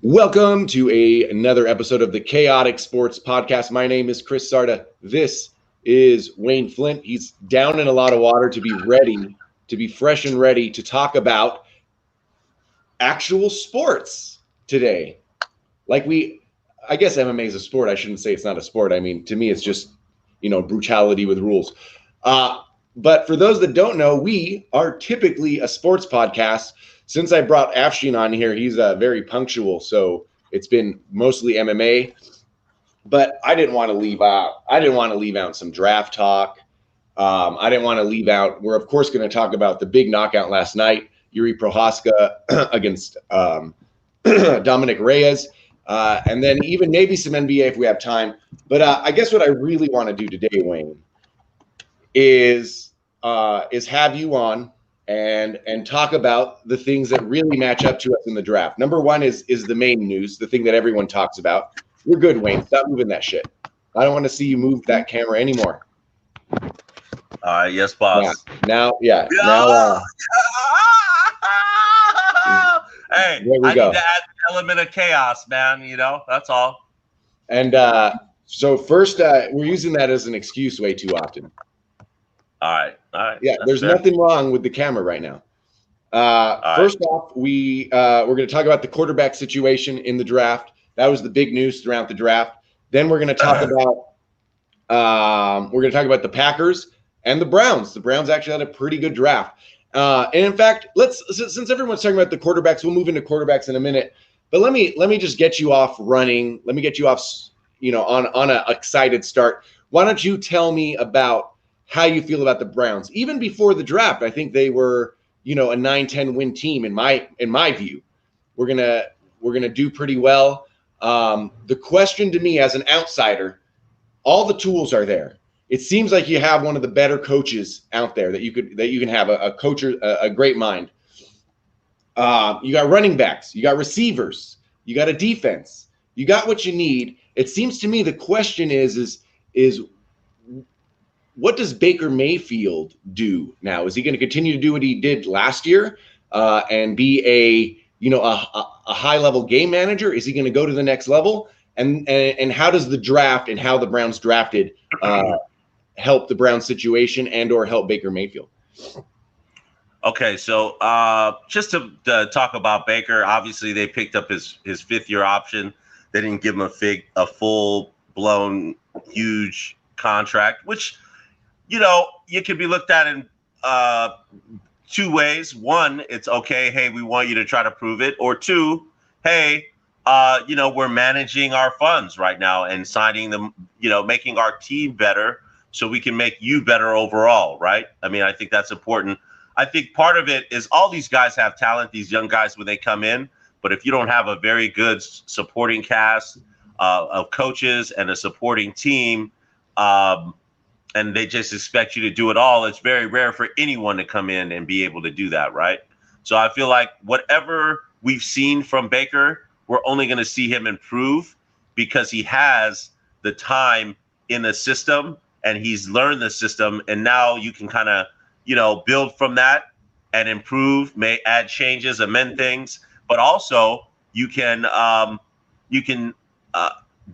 Welcome to another episode of the Chaotic Sports Podcast. My name is Chris Sarda. This is Wayne Flint. He's down in a lot of water to be ready, to be fresh and ready to talk about actual sports today. I guess MMA is a sport. I shouldn't say it's not a sport. I mean, to me, it's just, brutality with rules. But for those that don't know, we are typically a sports podcast. Since I brought Afshin on here, he's very punctual, so it's been mostly MMA. But I didn't want to leave out some draft talk. I didn't want to leave out. We're of course going to talk about the big knockout last night, Yuri Prohaska against Dominic Reyes, and then even maybe some NBA if we have time. But I guess what I really want to do today, Wayne, is have you on and talk about the things that really match up to us in the draft. Number one is the main news, the thing that everyone talks about. You're good, Wayne. Stop moving that shit. I don't want to see you move that camera anymore. Yes, boss. Now, hey, I there we go. need to add an element of chaos, man. That's all. And so first, we're using that as an excuse way too often. All right. Yeah, there's nothing wrong with the camera right now. First off, we're going to talk about the quarterback situation in the draft. That was the big news throughout the draft. Then we're going to talk about the Packers and the Browns. The Browns actually had a pretty good draft. And in fact, since everyone's talking about the quarterbacks, we'll move into quarterbacks in a minute. But let me just get you off running. Let me get you off, on an excited start. Why don't you tell me about how you feel about the Browns? Even before the draft, I think they were, a 9-10 win team in my view. We're gonna do pretty well. The question to me as an outsider, all the tools are there. It seems like you have one of the better coaches out there that you can have a coach, a great mind. You got running backs, you got receivers, you got a defense, you got what you need. It seems to me the question is what does Baker Mayfield do now? Is he going to continue to do what he did last year and be a high level game manager? Is he going to go to the next level? And how does the draft and how the Browns drafted help the Browns situation and or help Baker Mayfield? Okay, so just to talk about Baker, obviously they picked up his fifth year option. They didn't give him a full blown huge contract, which you can be looked at in two ways. One, it's okay. Hey, we want you to try to prove it. Or two, hey, we're managing our funds right now and signing them, making our team better so we can make you better overall. Right. I mean, I think that's important. I think part of it is all these guys have talent, these young guys, when they come in. But if you don't have a very good supporting cast of coaches and a supporting team, and they just expect you to do it all, it's very rare for anyone to come in and be able to do that, right? So I feel like whatever we've seen from Baker, we're only going to see him improve because he has the time in the system and he's learned the system. And now you can kind of, build from that and improve, may add changes, amend things, but also you can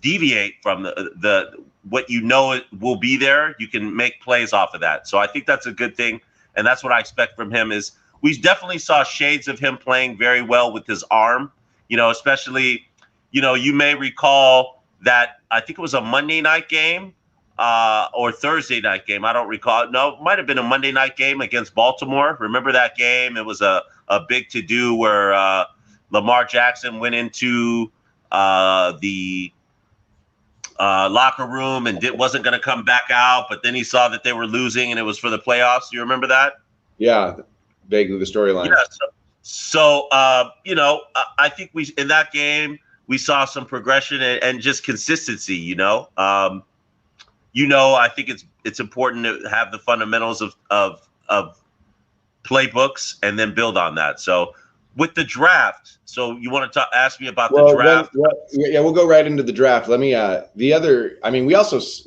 deviate from the what will be there. You can make plays off of that. So I think that's a good thing. And that's what I expect from him is we definitely saw shades of him playing very well with his arm, especially, you may recall that I think it was a Monday night game or Thursday night game. I don't recall. No, it might've been a Monday night game against Baltimore. Remember that game? It was a big to-do where Lamar Jackson went into the locker room and wasn't going to come back out, but then he saw that they were losing and it was for the playoffs. You remember that? Yeah, vaguely the storyline. Yeah. So I think in that game we saw some progression and just consistency. I think it's important to have the fundamentals of playbooks and then build on that. So with the draft, so you want to ask me about the draft? We'll go right into the draft. Let me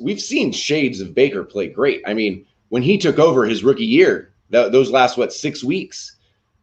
we've seen shades of Baker play great. I mean, when he took over his rookie year, those last 6 weeks,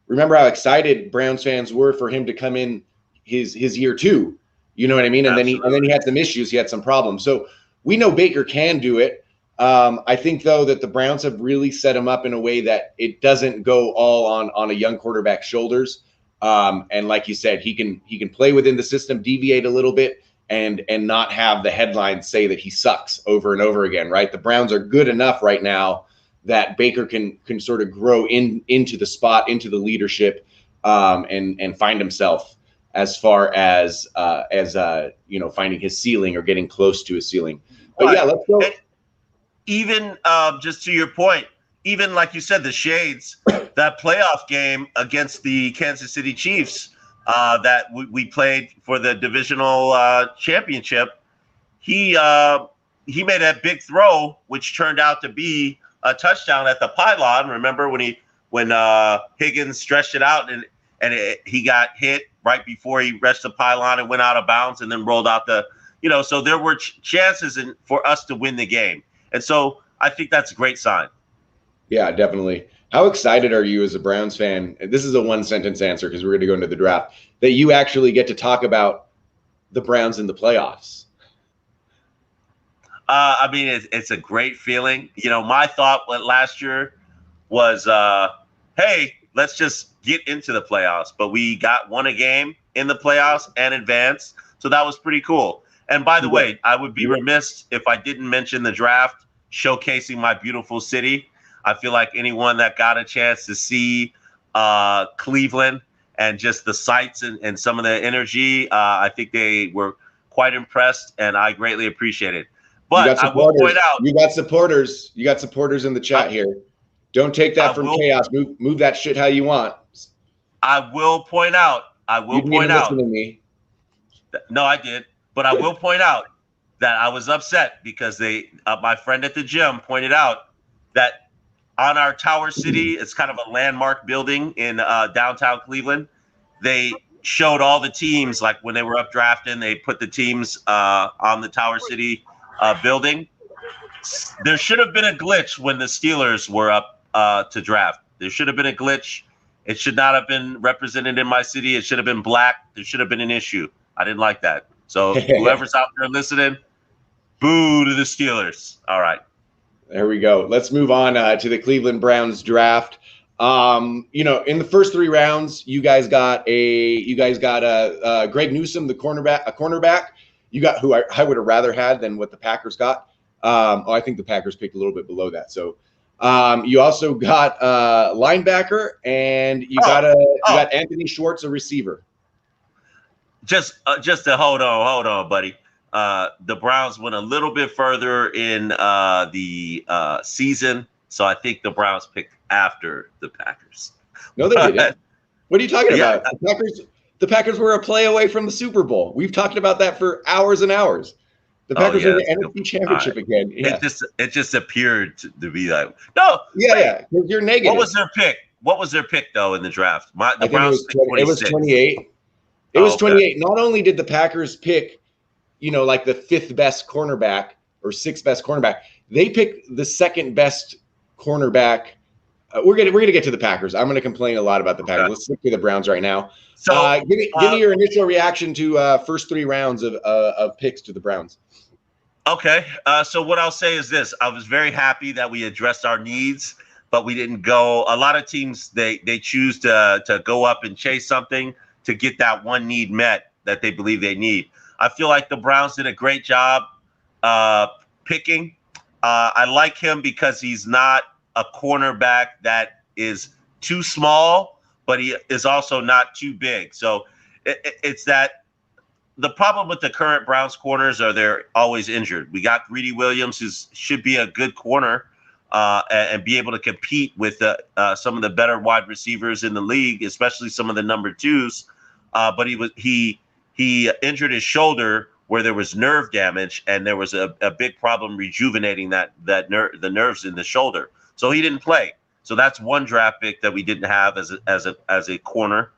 remember how excited Browns fans were for him to come in. his year two. You know what I mean? And then he had some issues. He had some problems. So we know Baker can do it. I think though that the Browns have really set him up in a way that it doesn't go all on a young quarterback's shoulders. And like you said, he can play within the system, deviate a little bit, and not have the headlines say that he sucks over and over again. Right? The Browns are good enough right now that Baker can sort of grow into the spot, into the leadership, and find himself as far as finding his ceiling or getting close to his ceiling. But yeah, let's go. Even just to your point, even like you said, the Shades, that playoff game against the Kansas City Chiefs that we played for the divisional championship, he made that big throw, which turned out to be a touchdown at the pylon. Remember when Higgins stretched it out and he got hit right before he reached the pylon and went out of bounds and then rolled out so there were chances for us to win the game. And so I think that's a great sign. Yeah, definitely. How excited are you as a Browns fan? This is a one-sentence answer because we're going to go into the draft, that you actually get to talk about the Browns in the playoffs. I mean, it's a great feeling. My thought last year was, hey, let's just get into the playoffs. But we won a game in the playoffs and advanced. So that was pretty cool. And by the way, I would be remiss if I didn't mention the draft showcasing my beautiful city. I feel like anyone that got a chance to see Cleveland and just the sights and some of the energy, I think they were quite impressed, and I greatly appreciate it. But I will point out, you got supporters. You got supporters in the chat here. Don't take that from chaos. Move that shit how you want. I will point out. Listen to me. No, I did. But I will point out that I was upset because my friend at the gym pointed out that on our Tower City, it's kind of a landmark building in downtown Cleveland. They showed all the teams, like when they were up drafting, they put the teams on the Tower City building. There should have been a glitch when the Steelers were up to draft. There should have been a glitch. It should not have been represented in my city. It should have been black. There should have been an issue. I didn't like that. So whoever's out there listening, boo to the Steelers. All right. There we go. Let's move on to the Cleveland Browns draft. In the first 3 rounds, you guys got Greg Newsome, a cornerback. You got who I would have rather had than what the Packers got. I think the Packers picked a little bit below that. So you also got linebacker, and you got Anthony Schwartz, a receiver. Just to hold on, buddy. The Browns went a little bit further in the season, so I think the Browns picked after the Packers. No, they didn't. What are you talking about? The Packers were a play away from the Super Bowl. We've talked about that for hours and hours. The Packers are in the NFC Championship again. Yeah. It just appeared to be like no. Yeah. You're negative. What was their pick though in the draft? The Browns it was 28. It was 28. Not only did the Packers pick, like the 5th best cornerback or 6th best cornerback, they picked the 2nd best cornerback. We're gonna get to the Packers. I'm gonna complain a lot about the Packers. Let's stick to the Browns right now. So give me your initial reaction to first 3 rounds of picks to the Browns. Okay. So what I'll say is this: I was very happy that we addressed our needs, but we didn't go. A lot of teams they choose to go up and chase something to get that one need met that they believe they need. I feel like the Browns did a great job picking. I like him because he's not a cornerback that is too small, but he is also not too big. So it's that the problem with the current Browns corners are they're always injured. We got Greedy Williams, who should be a good corner and be able to compete with some of the better wide receivers in the league, especially some of the number 2s. But he injured his shoulder where there was nerve damage, and there was a big problem rejuvenating the nerves in the shoulder. So he didn't play. So that's one draft pick that we didn't have as a corner.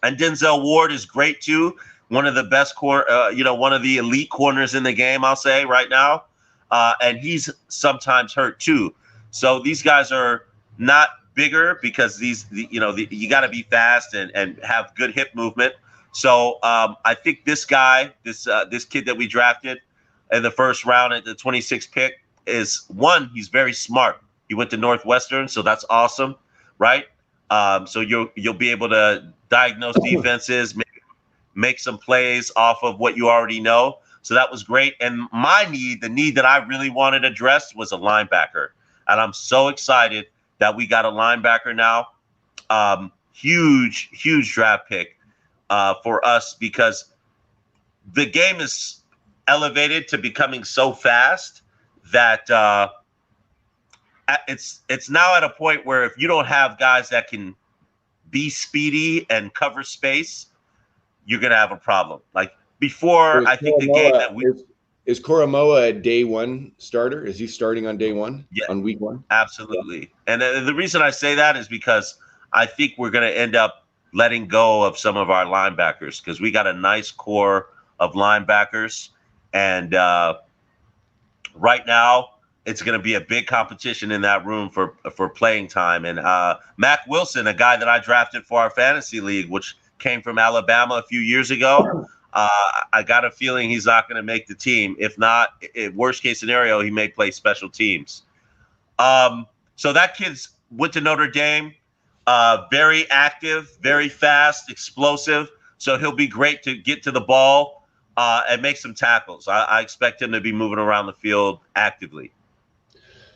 And Denzel Ward is great too. One of the best one of the elite corners in the game, I'll say right now. And he's sometimes hurt too. So these guys are not bigger because you got to be fast and have good hip movement. So I think this guy, this kid that we drafted in the first round at the 26th pick is one. He's very smart. He went to Northwestern, so that's awesome, right? So you'll be able to diagnose defenses, make some plays off of what you already know. So that was great. And the need that I really wanted addressed was a linebacker. And I'm so excited that we got a linebacker now. Huge draft pick for us because the game is elevated to becoming so fast that it's now at a point where if you don't have guys that can be speedy and cover space, you're going to have a problem. Like before, I think the game that we... Is Koromoa a day one starter? Is he starting on day one? Yeah, on week one? Absolutely. And the reason I say that is because I think we're going to end up letting go of some of our linebackers because we got a nice core of linebackers. And right now, it's going to be a big competition in that room for playing time. And Mac Wilson, a guy that I drafted for our fantasy league, which came from Alabama a few years ago, I got a feeling he's not going to make the team. If not, worst case scenario, he may play special teams. So that kid's went to Notre Dame, very active, very fast, explosive. So he'll be great to get to the ball and make some tackles. I expect him to be moving around the field actively.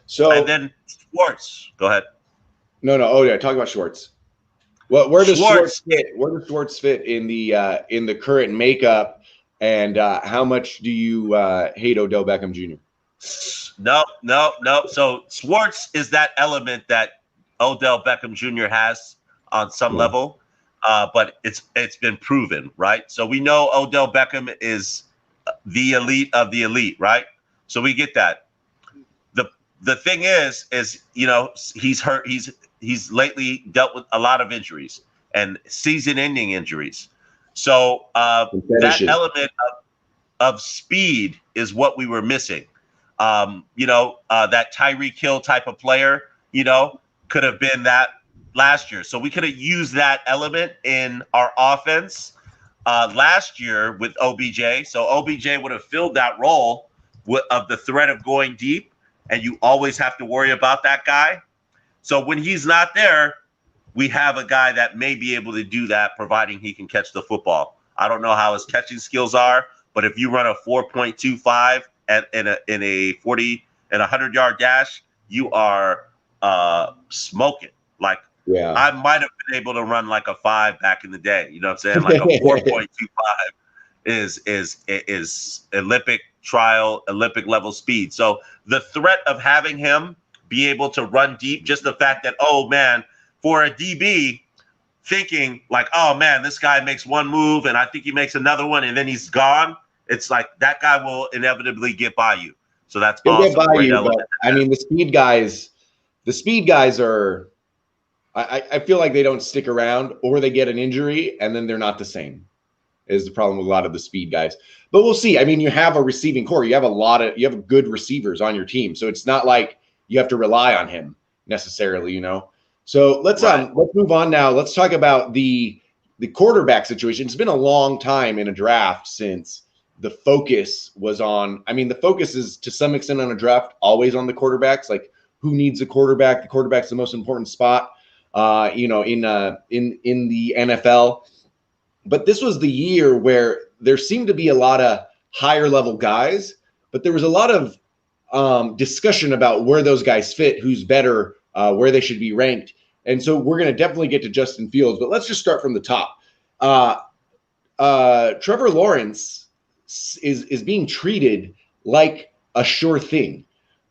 So and then Schwartz, go ahead. No. Oh yeah, talk about Schwartz. Well, where does Schwartz fit? Where does Schwartz fit in the current makeup? And how much do you hate Odell Beckham Jr.? No. So Schwartz is that element that Odell Beckham Jr. has on some level, but it's been proven, right? So we know Odell Beckham is the elite of the elite, right? So we get that. The thing is he's hurt. He's lately dealt with a lot of injuries and season-ending injuries. So that element of speed is what we were missing. That Tyreek Hill type of player, could have been that last year. So we could have used that element in our offense last year with OBJ. So OBJ would have filled that role of the threat of going deep, and you always have to worry about that guy. So when he's not there, we have a guy that may be able to do that, providing he can catch the football. I don't know how his catching skills are, but if you run a 4.25 in a 40 and 100-yard dash, you are smoking. Like I might have been able to run like a 5 back in the day. You know what I'm saying? Like a 4.25 is Olympic level speed. So the threat of having him be able to run deep, just the fact that, oh man, for a DB thinking like, oh man, this guy makes one move and I think he makes another one and then he's gone. It's like that guy will inevitably get by you. So that's awesome. Get by you, but, I mean, the speed guys are, I feel like they don't stick around or they get an injury and then they're not the same is the problem with a lot of the speed guys. But we'll see. I mean, you have a receiving core. You have good receivers on your team. So it's not like you have to rely on him necessarily, So let's move on now. Let's talk about the quarterback situation. It's been a long time in a draft since the focus was on. I mean, the focus is to some extent on a draft always on the quarterbacks. Like, who needs a quarterback? The quarterback's the most important spot, in the NFL. But this was the year where there seemed to be a lot of higher level guys, but there was a lot of discussion about where those guys fit, who's better, where they should be ranked. And so we're going to definitely get to Justin Fields, but let's just start from the top. Trevor Lawrence is being treated like a sure thing.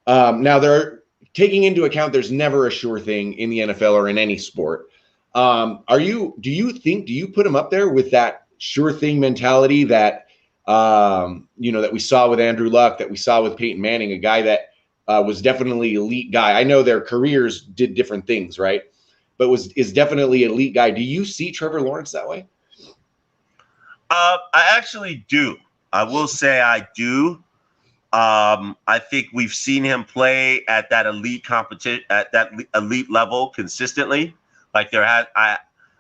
Now they're taking into account there's never a sure thing in the NFL or in any sport. Do you put him up there with that sure thing mentality that that we saw with Andrew Luck, that we saw with Peyton Manning, a guy that was definitely elite guy. I know their careers did different things, right? But is definitely an elite guy. Do you see Trevor Lawrence that way? I actually do. I will say I do. I think we've seen him play at that elite competition, at that elite level consistently. Like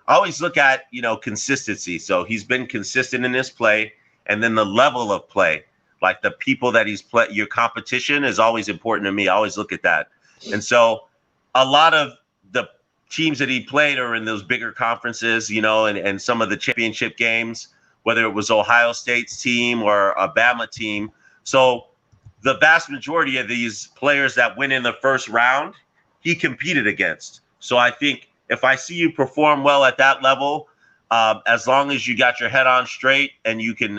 I always look at, consistency. So he's been consistent in his play, and then the level of play, like the people that he's play. Your competition is always important to me. I always look at that. And so a lot of the teams that he played are in those bigger conferences, and some of the championship games, whether it was Ohio State's team or a Bama team. So the vast majority of these players that went in the first round, he competed against. So I think if I see you perform well at that level, as long as you got your head on straight and you can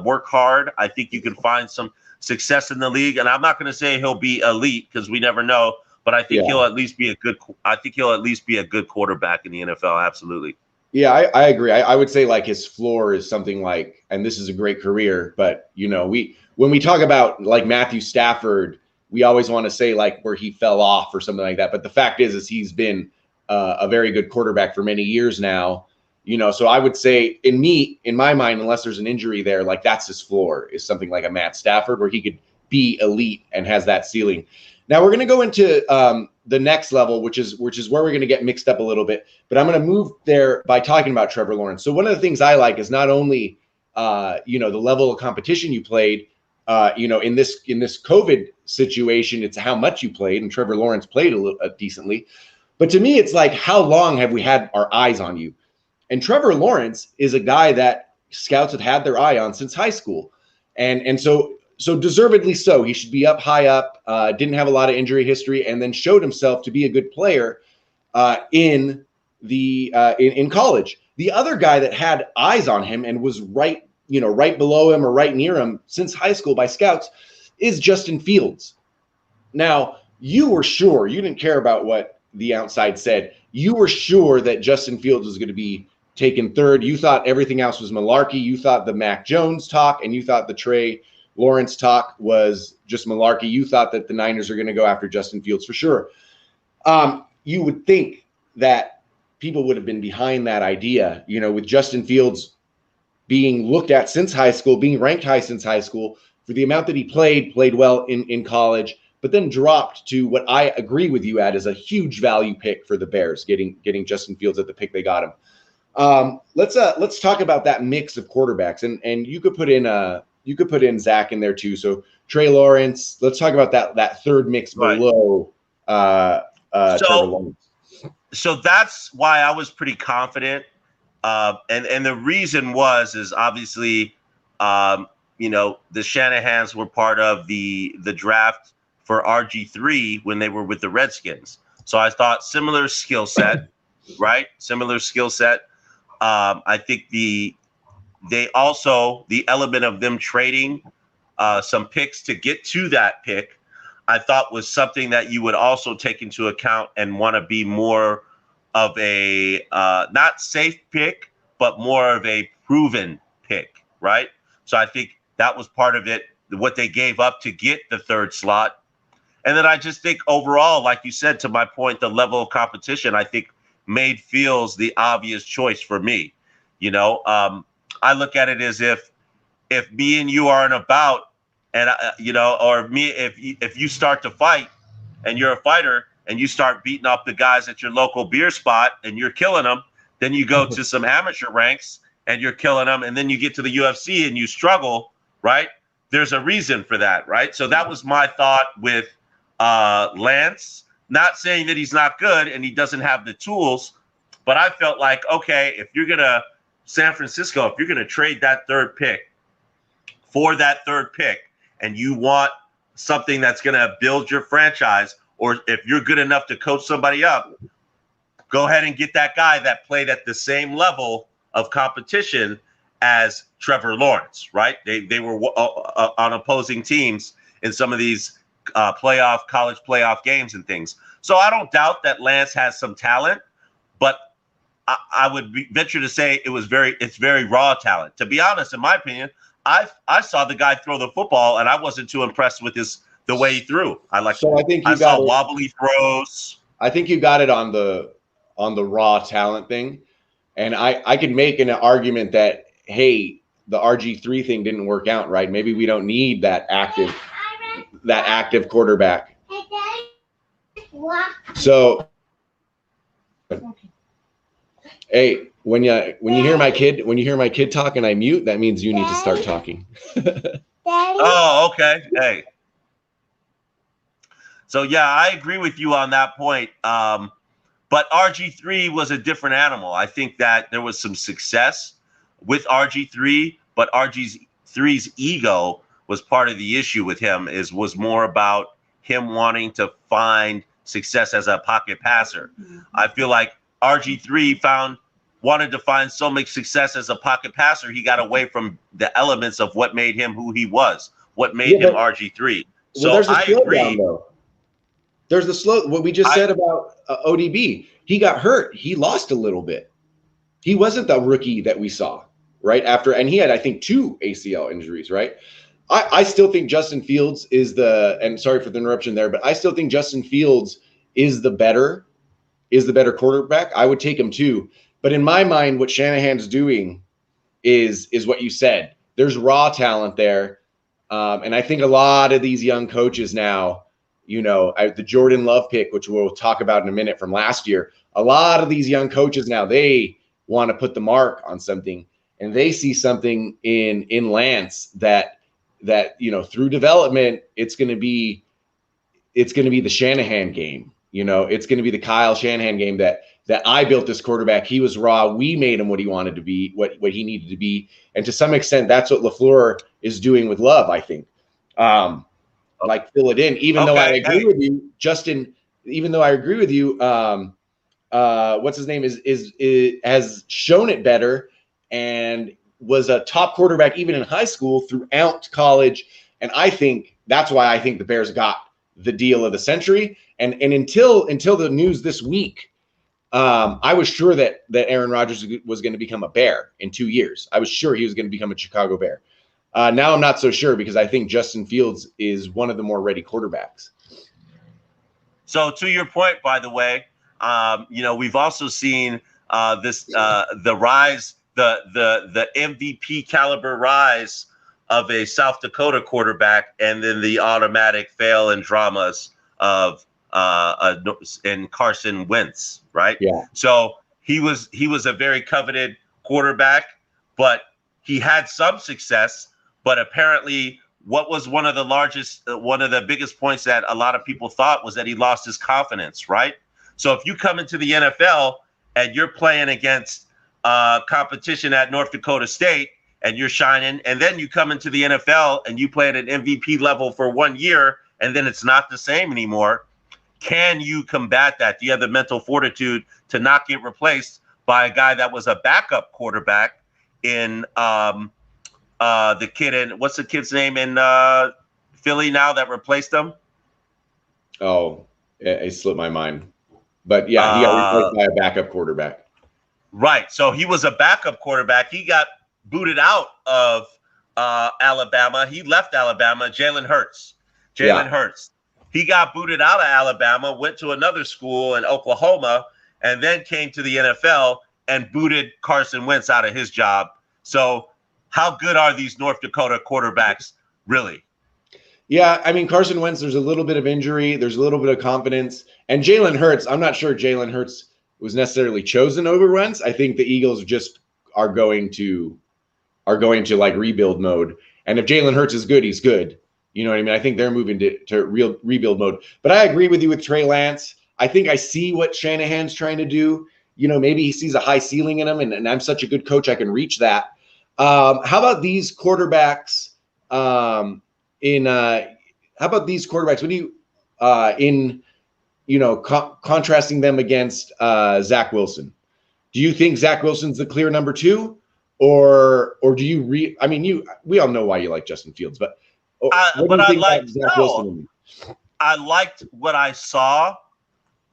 work hard, I think you can find some success in the league. And I'm not going to say he'll be elite because we never know, but I think he'll at least be a good. I think he'll at least be a good quarterback in the NFL. Absolutely. Yeah, I agree. I would say like his floor is something like, and this is a great career, but when we talk about like Matthew Stafford, we always want to say like where he fell off or something like that. But the fact is he's been a very good quarterback for many years now. So I would say in my mind, unless there's an injury there, like that's his floor is something like a Matt Stafford where he could be elite and has that ceiling. Now we're going to go into the next level, which is where we're going to get mixed up a little bit, but I'm going to move there by talking about Trevor Lawrence. So one of the things I like is not only, the level of competition you played, in this COVID situation, it's how much you played, and Trevor Lawrence played decently. But to me, it's like, how long have we had our eyes on you? And Trevor Lawrence is a guy that scouts have had their eye on since high school. And so deservedly so. He should be up high up, didn't have a lot of injury history, and then showed himself to be a good player in college. The other guy that had eyes on him and was right below him or right near him since high school by scouts is Justin Fields. Now, you were sure, you didn't care about what the outside said. You were sure that Justin Fields was going to be taken third. You thought everything else was malarkey. You thought the Mac Jones talk and you thought the Trey Lawrence talk was just malarkey. You thought that the Niners are going to go after Justin Fields for sure. You would think that people would have been behind that idea, with Justin Fields being looked at since high school, being ranked high since high school, for the amount that he played well in college, but then dropped to what I agree with you at is a huge value pick for the Bears, getting Justin Fields at the pick they got him. Let's talk about that mix of quarterbacks, and you could put in Zach in there too. So Trey Lawrence. Let's talk about that third mix below Trevor Lawrence. So that's why I was pretty confident, and the reason is obviously, the Shanahans were part of the draft for RG3 when they were with the Redskins. So I thought similar skill set, right? Similar skill set. I think the element of them trading some picks to get to that pick, I thought was something that you would also take into account and want to be more of a not safe pick, but more of a proven pick, right? So I think that was part of it, what they gave up to get the third slot. And then I just think overall, like you said, to my point, the level of competition, I think made Fields the obvious choice for me. I look at it as if me and you are in a bout, and or me, if you start to fight and you're a fighter and you start beating up the guys at your local beer spot and you're killing them, then you go to some amateur ranks and you're killing them, and then you get to the UFC and you struggle, right? There's a reason for that, right? So that was my thought with Lance. Not saying that he's not good and he doesn't have the tools, but I felt like, okay, if you're gonna San Francisco, if you're gonna trade that third pick for that third pick, and you want something that's gonna build your franchise, or if you're good enough to coach somebody up, go ahead and get that guy that played at the same level of competition as Trevor Lawrence, right? They were on opposing teams in some of these college playoff games and things. So I don't doubt that Lance has some talent, but I would venture to say it's very raw talent. To be honest, in my opinion, I saw the guy throw the football and I wasn't too impressed with the way he threw. I saw wobbly throws. I think you got it on the raw talent thing. And I could make an argument that, hey, the RG3 thing didn't work out, right? Maybe we don't need that active quarterback. So, Hey, when you hear my kid talk and I mute, that means you need to start talking. Oh, okay. Hey. So yeah, I agree with you on that point. But RG3 was a different animal. I think that there was some success with RG3, but RG3's ego was part of the issue with him. Was more about him wanting to find success as a pocket passer. I feel like RG3 wanted to find so much success as a pocket passer, he got away from the elements of what made him who he was, what made him RG3. So there's a I agree. though. There's the slow. What we just said about ODB, he got hurt. He lost a little bit. He wasn't the rookie that we saw right after, and he had, I think, 2 ACL injuries. Right. I still think Justin Fields is and sorry for the interruption there, but I still think Justin Fields is the better quarterback. I would take him too. But in my mind, what Shanahan's doing is what you said. There's raw talent there. And I think a lot of these young coaches now, the Jordan Love pick, which we'll talk about in a minute from last year, a lot of these young coaches now, they want to put the mark on something, and they see something in Lance that through development, it's going to be the Shanahan game. It's going to be the Kyle Shanahan game that I built this quarterback. He was raw. We made him what he wanted to be, what he needed to be. And to some extent, that's what LaFleur is doing with Love, I think. Like fill it in, even though I agree with you, Justin, even though I agree with you, what's his name is has shown it better and was a top quarterback even in high school throughout college. And I think that's why I think the Bears got the deal of the century. And until the news this week, I was sure that Aaron Rodgers was going to become a Bear in 2 years. I was sure he was going to become a Chicago Bear. Now I'm not so sure because I think Justin Fields is one of the more ready quarterbacks. So to your point, by the way, we've also seen the rise, the MVP caliber rise of a South Dakota quarterback, and then the automatic fail and dramas of and Carson Wentz, right? Yeah. So he was a very coveted quarterback, but he had some success. But apparently, what was one of the biggest points that a lot of people thought was that he lost his confidence, right? So if you come into the NFL and you're playing against competition at North Dakota State and you're shining, and then you come into the NFL and you play at an MVP level for 1 year, and then it's not the same anymore, can you combat that? Do you have the mental fortitude to not get replaced by a guy that was a backup quarterback in the kid in, what's the kid's name in Philly now that replaced him? Oh, it slipped my mind. But yeah, he got replaced by a backup quarterback. Right. So he was a backup quarterback. He got booted out of Alabama. He left Alabama. Jalen Hurts. He got booted out of Alabama, went to another school in Oklahoma, and then came to the NFL and booted Carson Wentz out of his job. So how good are these North Dakota quarterbacks really? Yeah, I mean, Carson Wentz, there's a little bit of injury. There's a little bit of confidence. And Jalen Hurts, I'm not sure Jalen Hurts was necessarily chosen over Wentz. I think the Eagles just are going to like rebuild mode. And if Jalen Hurts is good, he's good. You know what I mean? I think they're moving to real rebuild mode. But I agree with you with Trey Lance. I think I see what Shanahan's trying to do. Maybe he sees a high ceiling in him, and I'm such a good coach, I can reach that. How about these quarterbacks? How about these quarterbacks? What do you contrasting them against Zach Wilson? Do you think Zach Wilson's the clear number 2, or do you we all know why you like Justin Fields, but I liked what I saw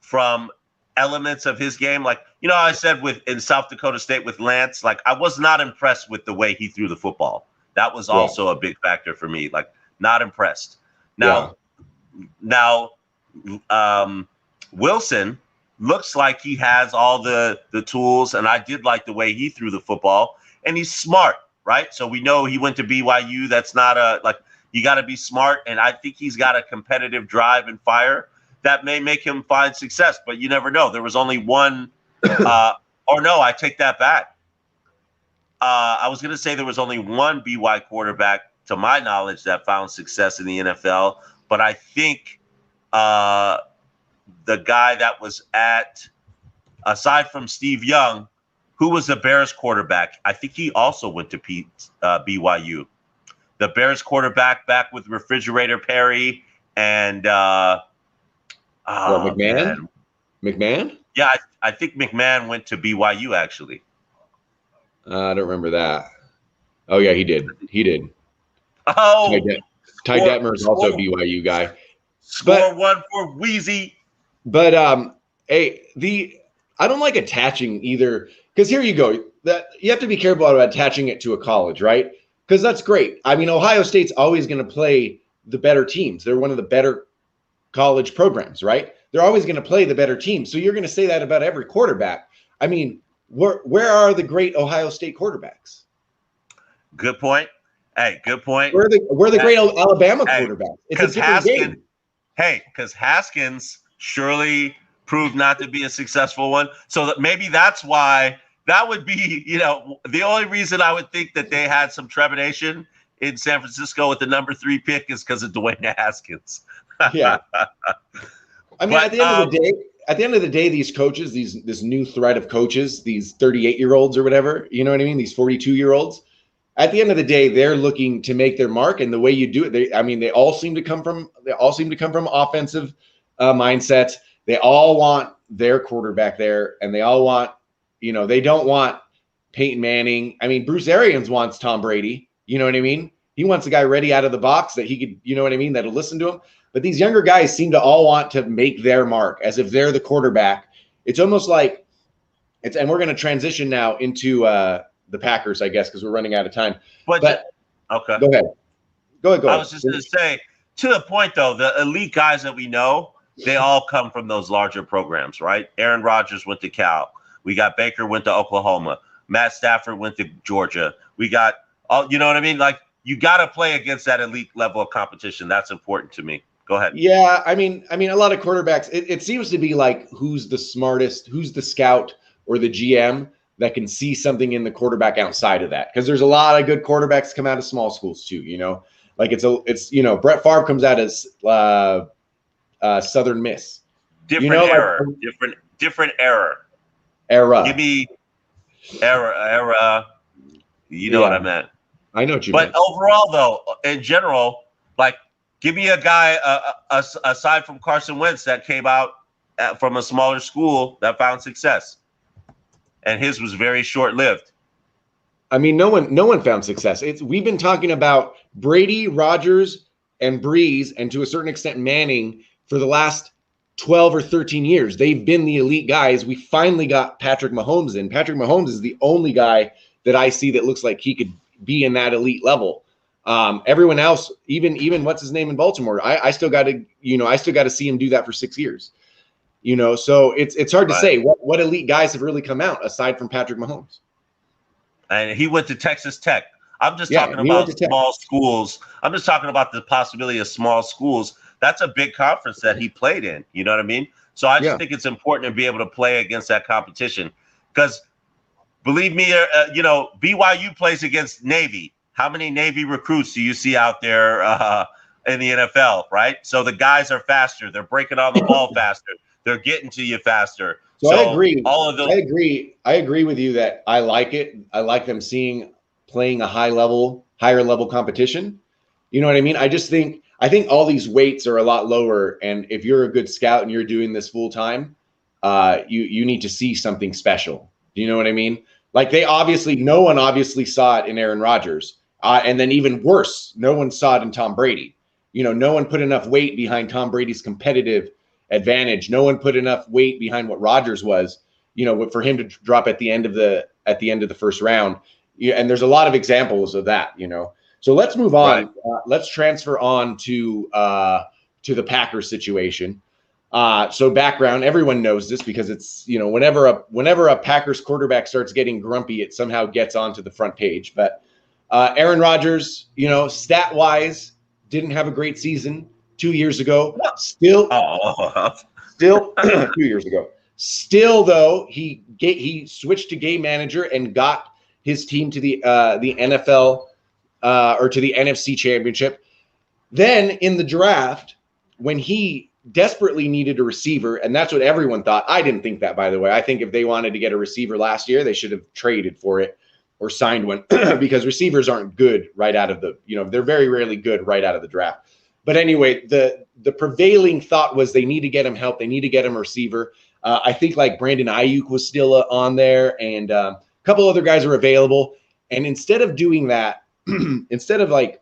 from elements of his game. Like, I said in South Dakota State with Lance, like I was not impressed with the way he threw the football. That was also a big factor for me. Like, not impressed. Now, Wilson looks like he has all the tools, and I did like the way he threw the football, and he's smart, right? So we know he went to BYU. That's not you got to be smart, and I think he's got a competitive drive and fire that may make him find success, but you never know. There was only one Or no, I take that back. I was going to say there was only one BY quarterback, to my knowledge, that found success in the NFL. But I think the guy that was aside from Steve Young, who was the Bears quarterback, I think he also went to BYU. The Bears quarterback back with Refrigerator Perry and McMahon? Man. McMahon? Yeah, I think McMahon went to BYU, actually. I don't remember that. Oh, yeah, he did. He did. Oh, Ty Detmer is also a BYU guy. Score one for Wheezy. But I don't like attaching either, because here you go. That you have to be careful about attaching it to a college, right? Because that's great. I mean, Ohio State's always going to play the better teams. They're one of the better college programs, right? They're always going to play the better teams. So you're going to say that about every quarterback. I mean, where are the great Ohio State quarterbacks? Good point. Hey, good point. Where are the great Alabama quarterbacks? It's a different game. Hey, because Haskins surely proved not to be a successful one. So that maybe that's why that would be, the only reason I would think that they had some trepidation in San Francisco with the number 3 pick is because of Dwayne Haskins. Yeah. I mean, at the end of the day, these coaches, this new thread of coaches, these 38-year-olds or whatever, you know what I mean? These 42-year-olds, at the end of the day, they're looking to make their mark. And the way you do it, they all seem to come from offensive mindsets. They all want their quarterback there, and they all want, they don't want Peyton Manning. I mean, Bruce Arians wants Tom Brady. You know what I mean? He wants a guy ready out of the box that he could, you know what I mean, that'll listen to him. But these younger guys seem to all want to make their mark as if they're the quarterback. It's almost like and we're going to transition now into the Packers, I guess, because we're running out of time. But okay. Go ahead. Go ahead. I was just going to say, to the point, though, the elite guys that we know, they all come from those larger programs, right? Aaron Rodgers went to Cal. We got Baker went to Oklahoma. Matt Stafford went to Georgia. We got you know what I mean? Like, you got to play against that elite level of competition. That's important to me. Go ahead. Yeah, I mean, a lot of quarterbacks, it seems to be like who's the smartest, who's the scout or the GM that can see something in the quarterback outside of that. Because there's a lot of good quarterbacks come out of small schools too, Like it's Brett Favre comes out as Southern Miss. Different era. Different era. Give me era. You know what I meant. I know what you meant. But overall, though, in general, like, give me a guy aside from Carson Wentz that came out from a smaller school that found success, and his was very short-lived. I mean, no one found success. We've been talking about Brady, Rodgers, and Breeze, and to a certain extent Manning for the last 12 or 13 years. They've been the elite guys. We finally got Patrick Mahomes in. Patrick Mahomes is the only guy that I see that looks like he could be in that elite level. Everyone else, even what's his name in Baltimore, I still got to see him do that for 6 years. So it's hard to say what elite guys have really come out aside from Patrick Mahomes. And he went to Texas Tech. I'm just talking about small schools. I'm just talking about the possibility of small schools. That's a big conference that he played in. You know what I mean? So I just think it's important to be able to play against that competition. Because believe me, BYU plays against Navy. How many Navy recruits do you see out there in the NFL, right? So the guys are faster. They're breaking on the ball faster. They're getting to you faster. So I agree. All of those. I agree with you that I like it. I like them playing a higher level competition. You know what I mean? I think all these weights are a lot lower. And if you're a good scout and you're doing this full time, you need to see something special. Do you know what I mean? Like no one obviously saw it in Aaron Rodgers. And then even worse, no one saw it in Tom Brady. No one put enough weight behind Tom Brady's competitive advantage. No one put enough weight behind what Rodgers was, for him to drop at the end of the first round. And there's a lot of examples of that, So let's move on. Right. Let's transfer on to the Packers situation. So background, everyone knows this because it's, whenever a Packers quarterback starts getting grumpy, it somehow gets onto the front page. But Aaron Rodgers, stat wise, didn't have a great season 2 years ago. Still 2 years ago. Still, though, he switched to game manager and got his team to the NFL or to the NFC Championship. Then in the draft, when he desperately needed a receiver, and that's what everyone thought. I didn't think that, by the way. I think if they wanted to get a receiver last year, they should have traded for it or signed one because receivers aren't good right out of they're very rarely good right out of the draft. But anyway, the prevailing thought was they need to get him help. They need to get him a receiver. I think like Brandon Ayuk was still on there, and a couple other guys are available. And instead of doing that, instead of like,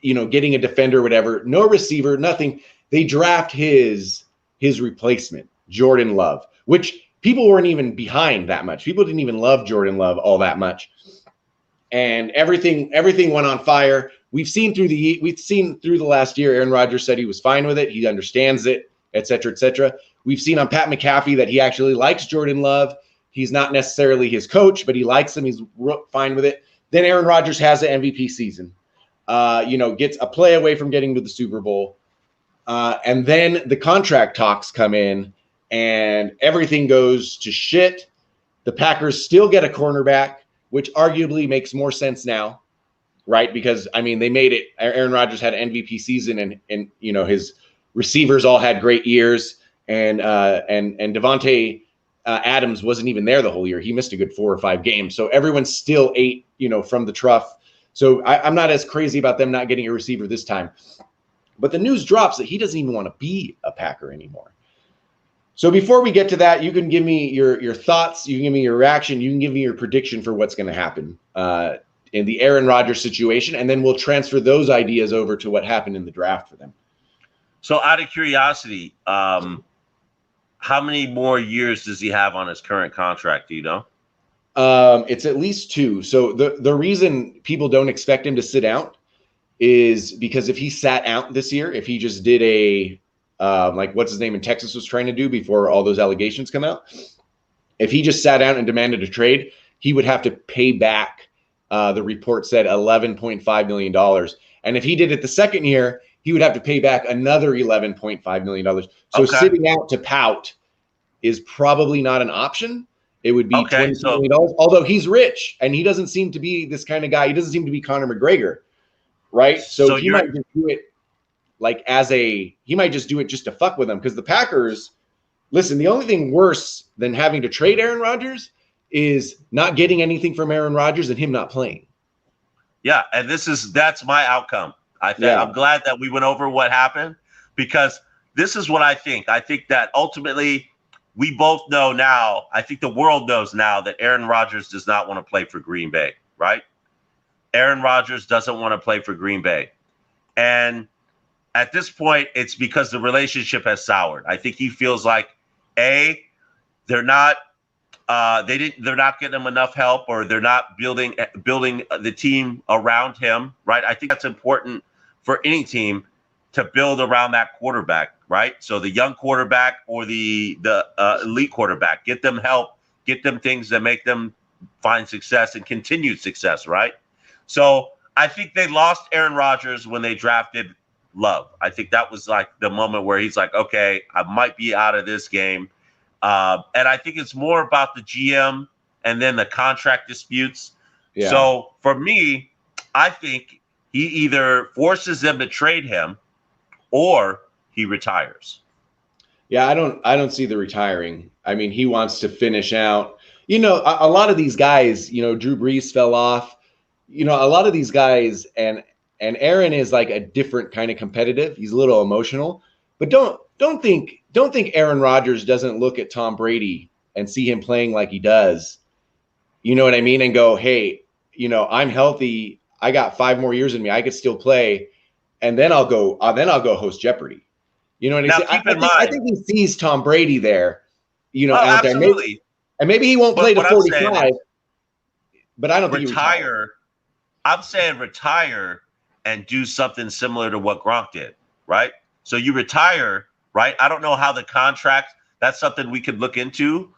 getting a defender or whatever, no receiver, nothing, they draft his replacement, Jordan Love, which people weren't even behind that much. People didn't even love Jordan Love all that much. And everything went on fire. We've seen through the last year, Aaron Rodgers said he was fine with it. He understands it, et cetera, et cetera. We've seen on Pat McAfee that he actually likes Jordan Love. He's not necessarily his coach, but he likes him. He's fine with it. Then Aaron Rodgers has an MVP season. Gets a play away from getting to the Super Bowl. And then the contract talks come in and everything goes to shit. The Packers still get a cornerback, which arguably makes more sense now, right? Because, they made it. Aaron Rodgers had an MVP season and his receivers all had great years. And Devontae Adams wasn't even there the whole year. He missed a good 4 or 5 games. So everyone still ate, from the trough. So I'm not as crazy about them not getting a receiver this time. But the news drops that he doesn't even want to be a Packer anymore. So before we get to that, you can give me your thoughts. You can give me your reaction. You can give me your prediction for what's going to happen in the Aaron Rodgers situation. And then we'll transfer those ideas over to what happened in the draft for them. So out of curiosity, how many more years does he have on his current contract? Do you know? It's at least 2. So the reason people don't expect him to sit out is because if he sat out this year, if he just did a like what's his name in Texas was trying to do before all those allegations come out, if he just sat out and demanded a trade, he would have to pay back. The report said $11.5 million, and if he did it the second year, he would have to pay back another $11.5 million. So sitting out to pout is probably not an option. It would be $20 million, although he's rich and he doesn't seem to be this kind of guy. He doesn't seem to be Conor McGregor, right? So he might just do it he might just do it just to fuck with them. Because the Packers, listen, the only thing worse than having to trade Aaron Rodgers is not getting anything from Aaron Rodgers and him not playing. Yeah, and that's my outcome. I'm glad that we went over what happened, because this is what I think. I think that ultimately we both know now, I think the world knows now, that Aaron Rodgers does not want to play for Green Bay, right? Aaron Rodgers doesn't want to play for Green Bay. And at this point, it's because the relationship has soured. I think he feels like, they're not getting him enough help, or they're not building the team around him, right? I think that's important for any team, to build around that quarterback, right? So the young quarterback or the elite quarterback, get them help, get them things that make them find success and continued success, right? So I think they lost Aaron Rodgers when they drafted Love. I think that was like the moment where he's like, okay, I might be out of this game. And I think it's more about the GM and then the contract disputes. Yeah. So for me, I think he either forces them to trade him or he retires. Yeah, I don't see the retiring. He wants to finish out. A lot of these guys, Drew Brees fell off. A lot of these guys, and Aaron is like a different kind of competitive. He's a little emotional, but don't think Aaron Rodgers doesn't look at Tom Brady and see him playing like he does. You know what I mean? And go, hey, I'm healthy. I got 5 more years in me. I could still play. And then I'll go host Jeopardy. You know what I mean? Keep in mind, I think he sees Tom Brady there, out there. Maybe he won't play to 45, but I don't think he retire. I'm saying retire and do something similar to what Gronk did, right? So you retire, right? I don't know how the contract, that's something we could look into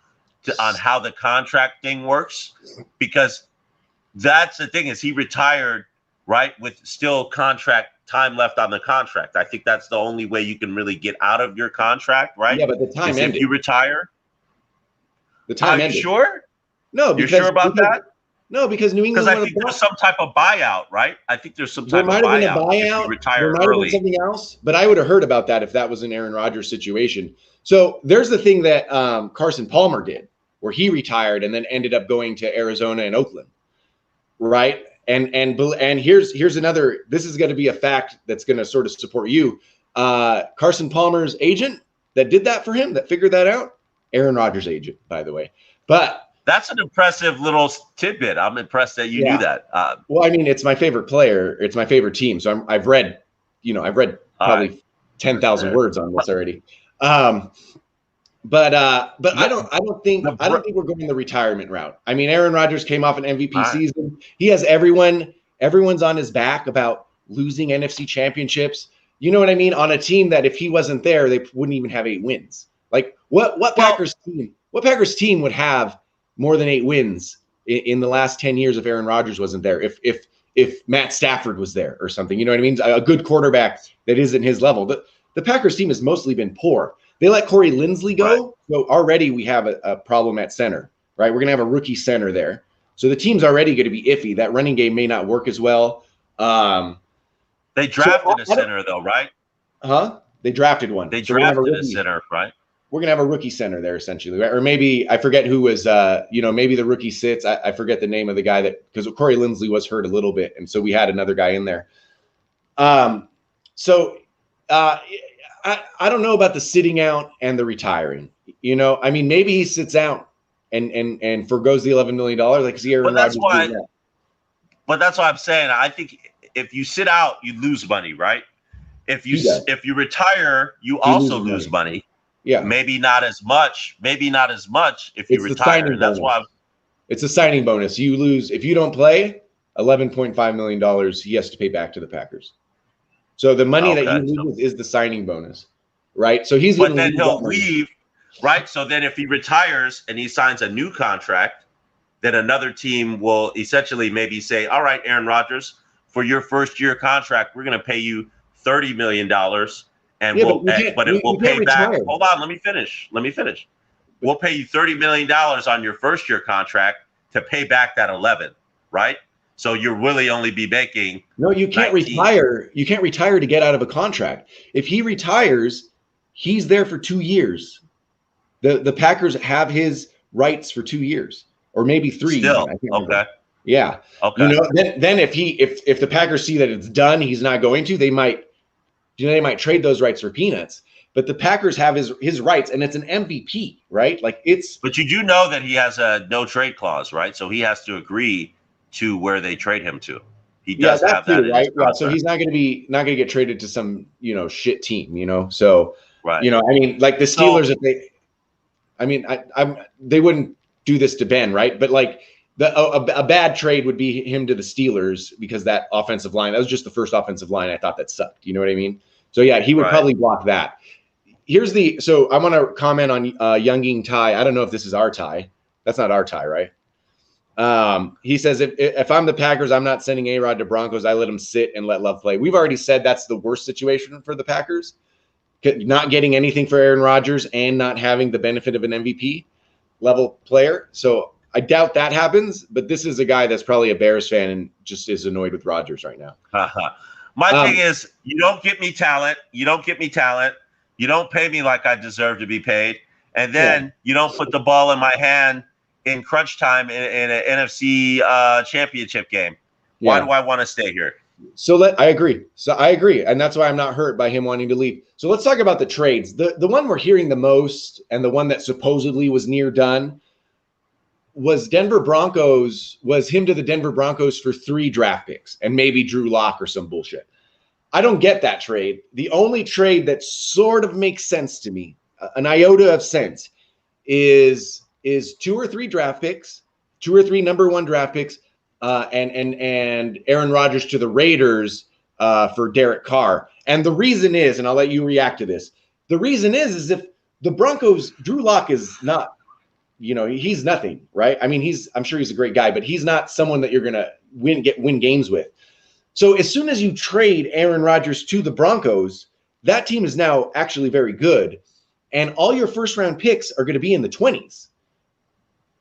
on how the contract thing works, because that's the thing, is he retired, right, with still contract time left on the contract. I think that's the only way you can really get out of your contract, right? Yeah, but the time ended. If you retire. The time ended. Sure? No, you're sure about that? No, because New England. Because I think there's some type of buyout, right? I think there's some type of buyout. There might have been a buyout. If you retire there might early. have been something else, but I would have heard about that if that was an Aaron Rodgers situation. So there's the thing that Carson Palmer did, where he retired and then ended up going to Arizona and Oakland, right? And here's another. This is going to be a fact that's going to sort of support you. Carson Palmer's agent that did that for him, that figured that out, Aaron Rodgers' agent, by the way, but. That's an impressive little tidbit. I'm impressed that you knew that. Well, I mean, it's my favorite player. It's my favorite team. So I've read probably 10,000 words on this already. But I don't think we're going the retirement route. I mean, Aaron Rodgers came off an MVP season. He has everyone's on his back about losing NFC championships. You know what I mean? On a team that if he wasn't there, they wouldn't even have 8 wins. Like what Packers team would have more than 8 wins in the last 10 years if Aaron Rodgers wasn't there, if Matt Stafford was there or something, you know what I mean? A good quarterback that isn't his level. The Packers team has mostly been poor. They let Corey Linsley go, right. So already we have a problem at center, right? We're going to have a rookie center there. So the team's already going to be iffy. That running game may not work as well. They drafted a center though, right? Huh? They drafted one. They drafted a center, right? We're going to have a rookie center there essentially, right? Or maybe I forget who was, maybe the rookie sits. I forget the name of the guy because Corey Linsley was hurt a little bit. And so we had another guy in there. I don't know about the sitting out and the retiring, I mean, maybe he sits out and forgoes the $11 million. Like Aaron Rodgers. But that's why I'm saying, I think if you sit out, you lose money, right? If you retire, you also lose money. Yeah, maybe not as much if you retire. That's why it's a signing bonus. You lose if you don't play. $11.5 million he has to pay back to the Packers. So the money that you lose is the signing bonus, right? So he's going to then he'll leave, right? So then if he retires and he signs a new contract, then another team will essentially maybe say, "All right, Aaron Rodgers, for your first year contract, we're going to pay you $30 million." And we'll pay back. Hold on, let me finish. We'll pay you $30 million on your first year contract to pay back that 11, right? So you'll really only be making. No, you can't 19. retire. You can't retire to get out of a contract. If he retires, he's there for 2 years. The Packers have his rights for 2 years, or maybe 3. Still, okay. Yeah. Okay. Then if the Packers see that it's done, he's not going to. They might trade those rights for peanuts, but the Packers have his rights, and it's an MVP, right? But you do know that he has a no trade clause, right? So he has to agree to where they trade him to. He does have that, right? Yeah, so he's not going to get traded to some shit team, So right. I mean, like the Steelers, they wouldn't do this to Ben, right? But a bad trade would be him to the Steelers because that offensive line, that was just the first offensive line. I thought that sucked. You know what I mean? So yeah, he would probably block that. So I want to comment on Younging Ty. I don't know if this is our Ty. That's not our Ty, right? He says, if I'm the Packers, I'm not sending A-Rod to Broncos. I let him sit and let Love play. We've already said that's the worst situation for the Packers. Not getting anything for Aaron Rodgers and not having the benefit of an MVP level player. So I doubt that happens, but this is a guy that's probably a Bears fan and just is annoyed with Rodgers right now. My thing is, you don't get me talent. You don't pay me like I deserve to be paid. And then you don't put the ball in my hand in crunch time in an NFC championship game. Why do I want to stay here? I agree. And that's why I'm not hurt by him wanting to leave. So let's talk about the trades. The one we're hearing the most and the one that supposedly was near done was him to the Denver Broncos for 3 draft picks and maybe Drew Lock or some bullshit. I don't get that trade. The only trade that sort of makes sense to me, an iota of sense, is 2 or 3 draft picks, 2 or 3 number 1 draft picks, and Aaron Rodgers to the Raiders for Derek Carr. And the reason is, and I'll let you react to this, the reason is if the Broncos, Drew Lock is not, he's nothing, right? I mean, I'm sure he's a great guy, but he's not someone that you're going to win games with. So as soon as you trade Aaron Rodgers to the Broncos, that team is now actually very good. And all your first round picks are going to be in the 20s.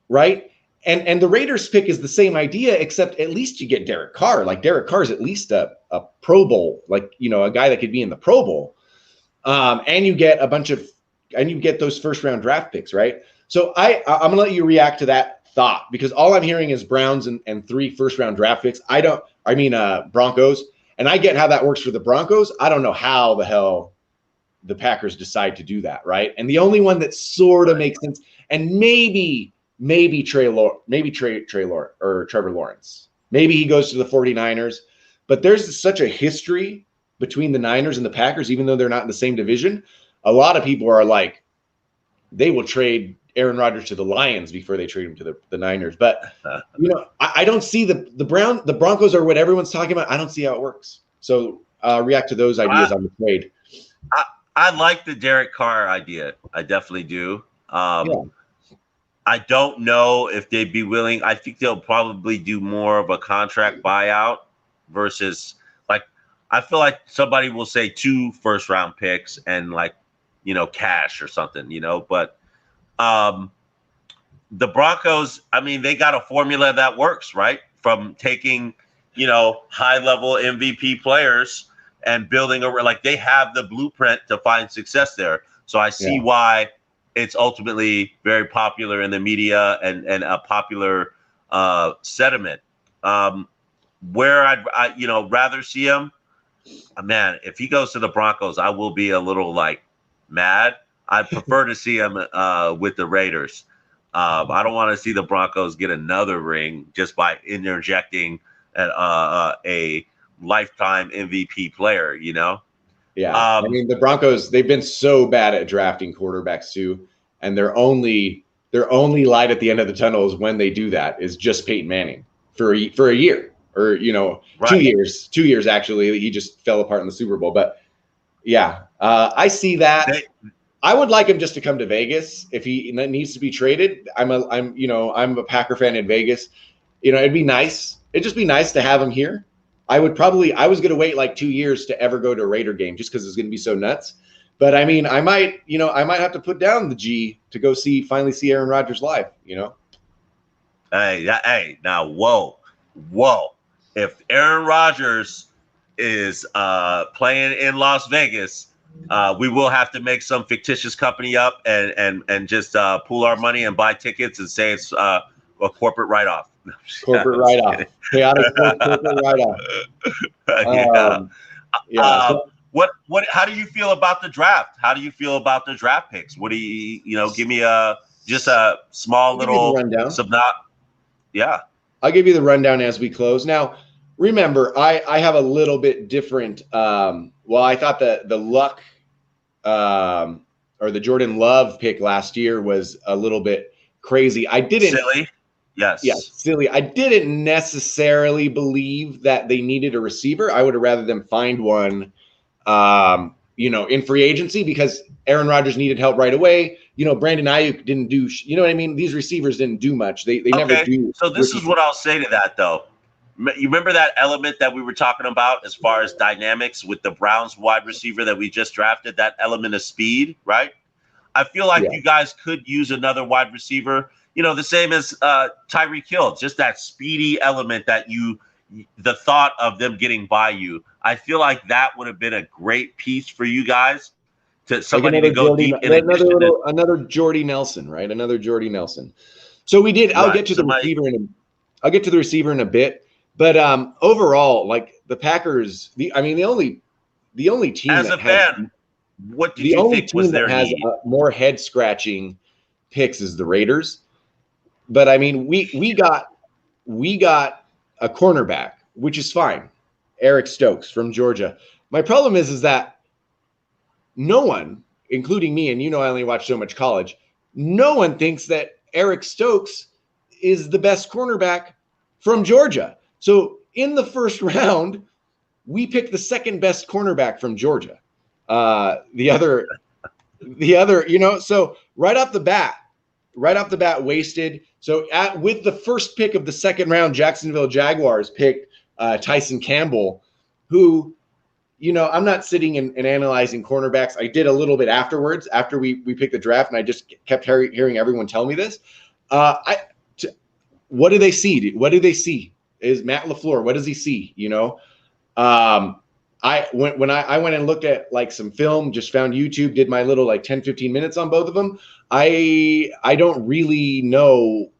right? And the Raiders pick is the same idea, except at least you get Derek Carr. Like Derek Carr is at least a Pro Bowl, like, you know, a guy that could be in the Pro Bowl. And you get those first round draft picks, right? So I'm gonna let you react to that thought, because all I'm hearing is Browns and 3 first round draft picks. Broncos, and I get how that works for the Broncos. I don't know how the hell the Packers decide to do that, right? And the only one that sort of makes sense, and maybe Trevor Lawrence. Maybe he goes to the 49ers, but there's such a history between the Niners and the Packers, even though they're not in the same division. A lot of people are like, they will trade Aaron Rodgers to the Lions before they trade him to the Niners. But, you know, I don't see the Broncos are what everyone's talking about. I don't see how it works. So react to those ideas on the trade. I like the Derek Carr idea. I definitely do. I don't know if they'd be willing. I think they'll probably do more of a contract buyout versus, like, I feel like somebody will say 2 first round picks and, like, you know, cash or something, you know, but the Broncos, I mean, they got a formula that works, right? From taking, you know, high level MVP players and building like they have the blueprint to find success there. So I see why it's ultimately very popular in the media and a popular sentiment. Where I'd you know, rather see him, man, if he goes to the Broncos, I will be a little like mad. I'd prefer to see him with the Raiders. I don't want to see the Broncos get another ring just by interjecting a lifetime MVP player, you know? Yeah. I mean, the Broncos, they've been so bad at drafting quarterbacks too. And their only light at the end of the tunnel is when they do that is just Peyton Manning for a year, or, you know, right. 2 years, actually. He just fell apart in the Super Bowl. But yeah, I see that. I would like him just to come to Vegas if he needs to be traded. I'm a Packer fan in Vegas. You know, it'd be nice. It'd just be nice to have him here. I was going to wait like 2 years to ever go to a Raider game just because it's going to be so nuts. But I mean, I might have to put down the G to go finally see Aaron Rodgers live, you know? Hey, now, whoa. If Aaron Rodgers is playing in Las Vegas, we will have to make some fictitious company up and just pool our money and buy tickets and say it's a corporate write-off. Corporate write-off. Chaotic corporate write-off. How do you feel about the draft? How do you feel about the draft picks? What do you give me just a small little rundown. Yeah. I'll give you the rundown as we close. Now, remember, I have a little bit different. I thought the Luck or the Jordan Love pick last year was a little bit crazy. I didn't. Silly. Yes. Yeah, silly. I didn't necessarily believe that they needed a receiver. I would have rather them find one, in free agency, because Aaron Rodgers needed help right away. You know, Brandon Ayuk didn't do, you know what I mean? These receivers didn't do much. They never do. So this is what I'll say to that, though. You remember that element that we were talking about as far as dynamics with the Browns wide receiver that we just drafted, that element of speed, right? I feel like you guys could use another wide receiver, you know, the same as Tyreek Hill, just that speedy element that the thought of them getting by you. I feel like that would have been a great piece for you guys to somebody to go deep in. Another Jordy Nelson, right? Another Jordy Nelson. So we did. I'll get to the receiver in a bit. But overall, like the Packers, the only team as that a fan, what did you think was their has more head scratching picks is the Raiders. But I mean, we got a cornerback, which is fine, Eric Stokes from Georgia. My problem is that no one, including me, and I only watch so much college, no one thinks that Eric Stokes is the best cornerback from Georgia. So in the first round, we picked the second best cornerback from Georgia. The other, so right off the bat, wasted. So with the first pick of the second round, Jacksonville Jaguars picked Tyson Campbell, who, I'm not sitting and analyzing cornerbacks. I did a little bit afterwards, after we picked the draft, and I just kept hearing everyone tell me this. what do they see? What do they see? Is Matt LaFleur? What does he see? I went and looked at like some film, just found YouTube, did my little like 10, 15 minutes on both of them. I don't really know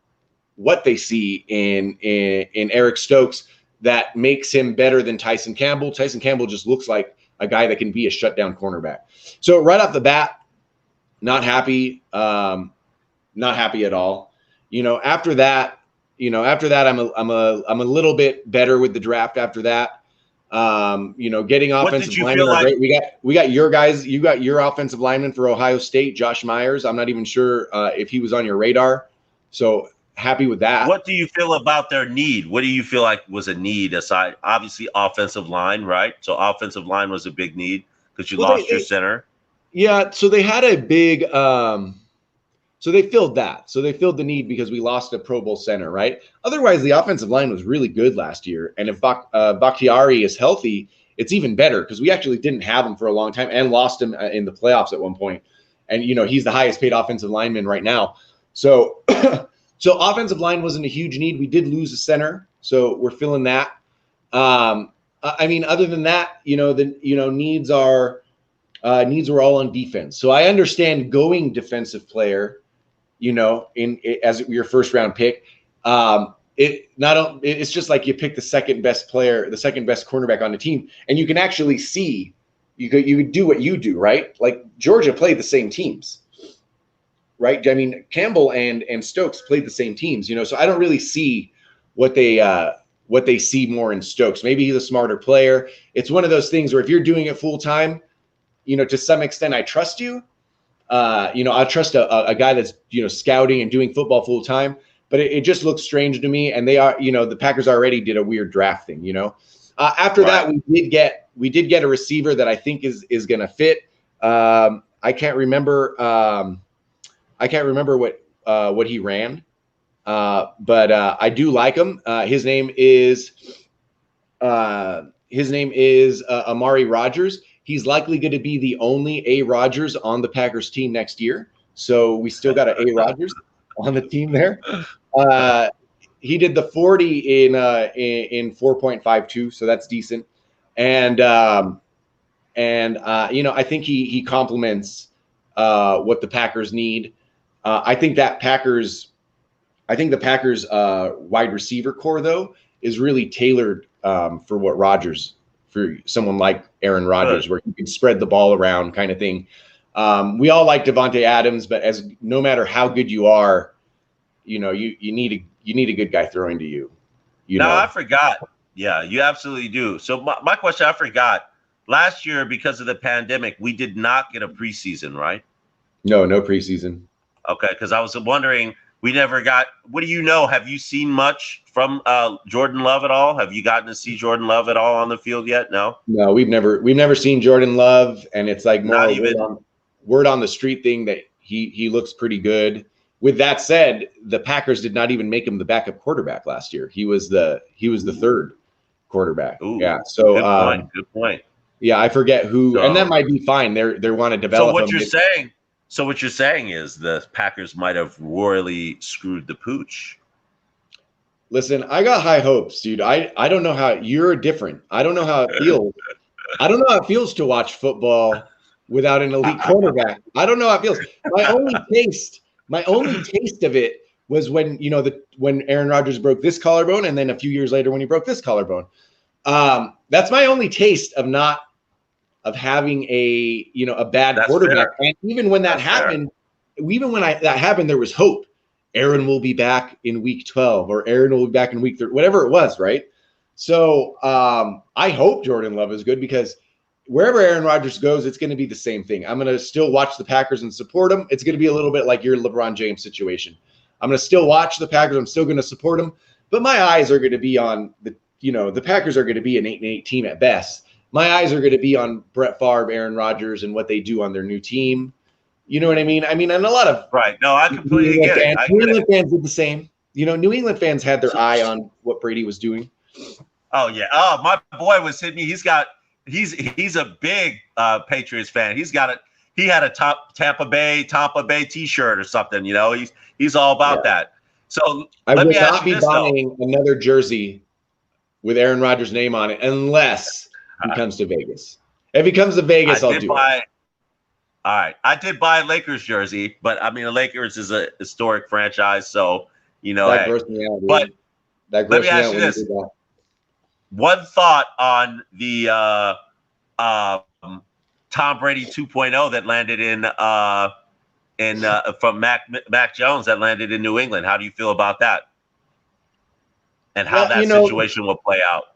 what they see in Eric Stokes that makes him better than Tyson Campbell. Tyson Campbell just looks like a guy that can be a shutdown cornerback. So right off the bat, not happy at all. After that, I'm a little bit better with the draft after that. Getting offensive linemen are great. We got your guys. You got your offensive lineman for Ohio State, Josh Myers. I'm not even sure if he was on your radar. So happy with that. What do you feel about their need? What do you feel like was a need aside? Obviously, offensive line, right? So offensive line was a big need because you lost your center. Yeah. So they had a big. So they filled that. So they filled the need because we lost a Pro Bowl center, right? Otherwise, the offensive line was really good last year. And if Bakhtiari is healthy, it's even better because we actually didn't have him for a long time and lost him in the playoffs at one point. And, he's the highest paid offensive lineman right now. So, so offensive line wasn't a huge need. We did lose a center, so we're filling that. Other than that, needs are all on defense. So I understand going defensive player, as your first round pick. It's just like you pick the second best player, the second best cornerback on the team, and you can actually see you could do what you do, right? Like Georgia played the same teams, right? I mean, Campbell and Stokes played the same teams, so I don't really see what they see more in Stokes. Maybe he's a smarter player. It's one of those things where if you're doing it full time, to some extent, I trust you. I trust a guy that's, scouting and doing football full time, but it just looks strange to me. And they are, the Packers already did a weird draft thing, after that, we did get a receiver that I think is going to fit. I can't remember what he ran. But I do like him. His name is Amari Rogers. He's likely going to be the only A. Rodgers on the Packers team next year. So we still got an A. Rodgers on the team there. He did the 40 in 4.52, so that's decent. And I think he complements what the Packers need. I think the Packers wide receiver core though is really tailored for what Rodgers. For someone like Aaron Rodgers, where you can spread the ball around kind of thing. We all like Devontae Adams, but no matter how good you are, you need a good guy throwing to you. I forgot. Yeah, you absolutely do. So my question, I forgot. Last year, because of the pandemic, we did not get a preseason, right? No preseason. Okay, because I was wondering, we never got. What do you know? Have you seen much from Jordan Love at all? Have you gotten to see Jordan Love at all on the field yet? No, we've never seen Jordan Love, and it's like more word on the street thing that he looks pretty good. With that said, the Packers did not even make him the backup quarterback last year. He was the third quarterback. Ooh, yeah. So good point. Yeah, I forget who, and that might be fine. They want to develop. So what you're saying is the Packers might have royally screwed the pooch. Listen, I got high hopes, dude. I don't know how you're different. I don't know how it feels. I don't know how it feels to watch football without an elite quarterback. I don't know how it feels. My only taste of it was when when Aaron Rodgers broke this collarbone, and then a few years later when he broke this collarbone. That's my only taste of having a bad quarterback. Fair. And even when that happened, that happened, there was hope. Aaron will be back in week 12, or Aaron will be back in week 30, whatever it was, right? So I hope Jordan Love is good, because wherever Aaron Rodgers goes, it's going to be the same thing. I'm going to still watch the Packers and support them. It's going to be a little bit like your LeBron James situation. I'm going to still watch the Packers. I'm still going to support them, but my eyes are going to be on the Packers are going to be an 8-8 team at best. My eyes are going to be on Brett Favre, Aaron Rodgers, and what they do on their new team. You know what I mean? And a lot of right. No, I completely get it. New England fans did the same. New England fans had their eye on what Brady was doing. Oh yeah. Oh, my boy was hitting me. He's a big Patriots fan. He had a Tampa Bay T-shirt or something. He's all about that. So I let will me ask not you be this though. buying another jersey with Aaron Rodgers' name on it unless he comes to Vegas. If he comes to Vegas, I'll do it. All right. I did buy a Lakers jersey, but I mean, the Lakers is a historic franchise. So, That hey. grossed me out, dude. But That let grossed me me ask out you when you this. did that. One thought on the Tom Brady 2.0 that landed from Mac Jones that landed in New England. How do you feel about that? And how that situation will play out?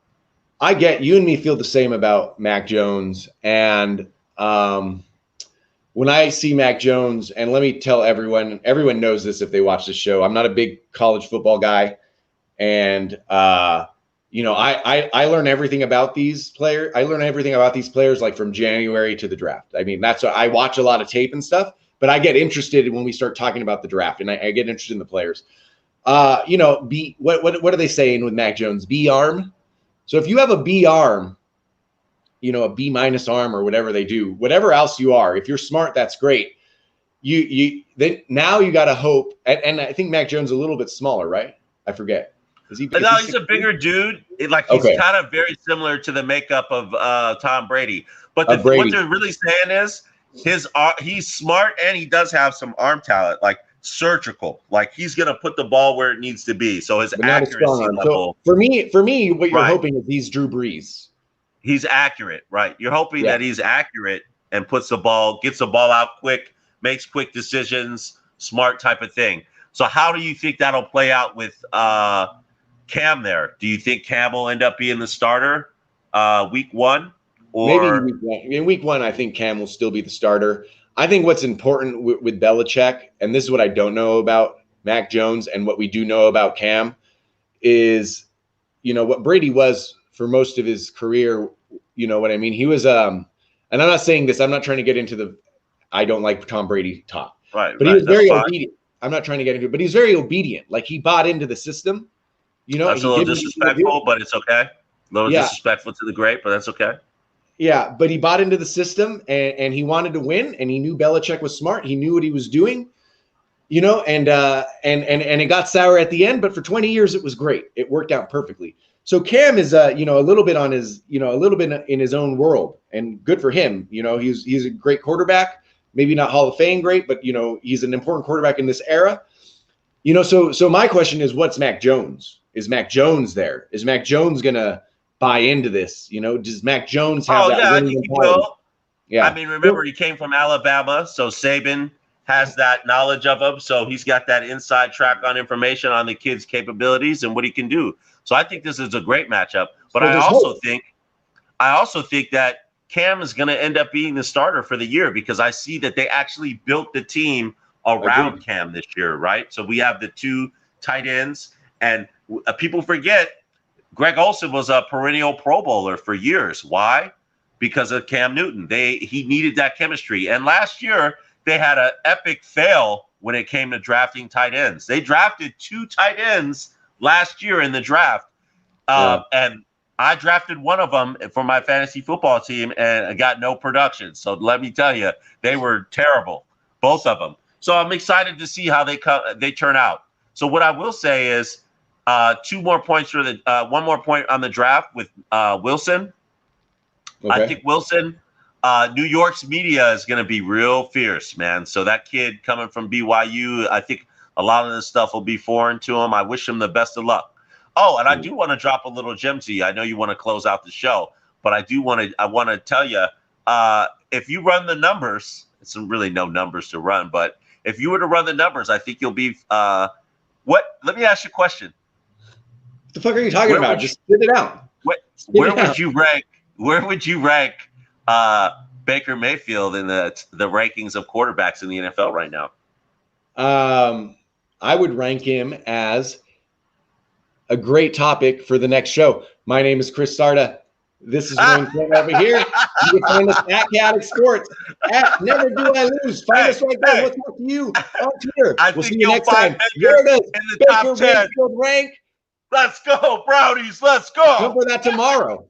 I get you and me feel the same about Mac Jones. And when I see Mac Jones, and let me tell everyone knows this if they watch the show, I'm not a big college football guy. And, I learn everything about these players. I learn everything about these players like from January to the draft. I mean, that's what I watch a lot of tape and stuff, but I get interested when we start talking about the draft, and I get interested in the players. What are they saying with Mac Jones? B arm. So if you have a B arm, a B minus arm or whatever they do, whatever else you are, if you're smart, that's great. Now you got to hope. And I think Mac Jones is a little bit smaller, right? I forget. No, he's a bigger dude. He's kind of very similar to the makeup of Tom Brady. But what they're really saying is he's smart and he does have some arm talent, like surgical. Like he's gonna put the ball where it needs to be. So his accuracy level. So for me, what you're hoping is he's Drew Brees. He's accurate, right? You're hoping that he's accurate and gets the ball out quick, makes quick decisions, smart type of thing. So how do you think that'll play out with Cam there? Do you think Cam will end up being the starter week one? Or maybe in week one, I think Cam will still be the starter. I think what's important with Belichick, and this is what I don't know about Mac Jones and what we do know about Cam, is, what Brady was for most of his career. You know what I mean? He was, and I'm not saying this, I'm not trying to get into I don't like Tom Brady talk. Right. But he was very obedient. I'm not trying to get into it, but he's very obedient. Like he bought into the system. That's a little disrespectful, but it's okay. A little disrespectful to the great, but that's okay. Yeah, but he bought into the system and he wanted to win, and he knew Belichick was smart. He knew what he was doing, and it got sour at the end, but for 20 years it was great. It worked out perfectly. So Cam is a little bit on his, a little bit in his own world, and good for him. He's a great quarterback, maybe not Hall of Fame great, but he's an important quarterback in this era. So my question is, what's Mac Jones? Is Mac Jones there? Is Mac Jones gonna buy into this? Does Mac Jones have that? I think he will. Yeah. I mean, remember he came from Alabama, so Saban has that knowledge of him. So he's got that inside track on information on the kid's capabilities and what he can do. So I think this is a great matchup. But I also think that Cam is going to end up being the starter for the year, because I see that they actually built the team around Cam this year, right? So we have the two tight ends, and people forget Greg Olsen was a perennial Pro Bowler for years. Why? Because of Cam Newton. He needed that chemistry. And last year they had an epic fail when it came to drafting tight ends. They drafted 2 tight ends last year in the draft, and I drafted one of them for my fantasy football team, and I got no production. So let me tell you, they were terrible, both of them. So I'm excited to see how they turn out. So what I will say is 2 more points for one more point on the draft with Wilson. Okay. I think Wilson, New York's media is going to be real fierce, man. So that kid coming from BYU, I think a lot of this stuff will be foreign to him. I wish him the best of luck. Oh, and I do want to drop a little gem to you. I know you want to close out the show, but I want to tell you, if you run the numbers, it's really no numbers to run, but if you were to run the numbers, I think you'll be let me ask you a question. What the fuck are you talking about? Just spit it out. Where would you rank Baker Mayfield in the rankings of quarterbacks in the NFL right now? I would rank him as a great topic for the next show. My name is Chris Sarda. This is Wayne Flint over here. You can find us at Chaotic Sports. At Never Do I Lose. Find us right there. We'll talk to you on Twitter. We'll see you next time. Baker in the top 10. Rank. Let's go, Brownies. Let's go. Come for that tomorrow.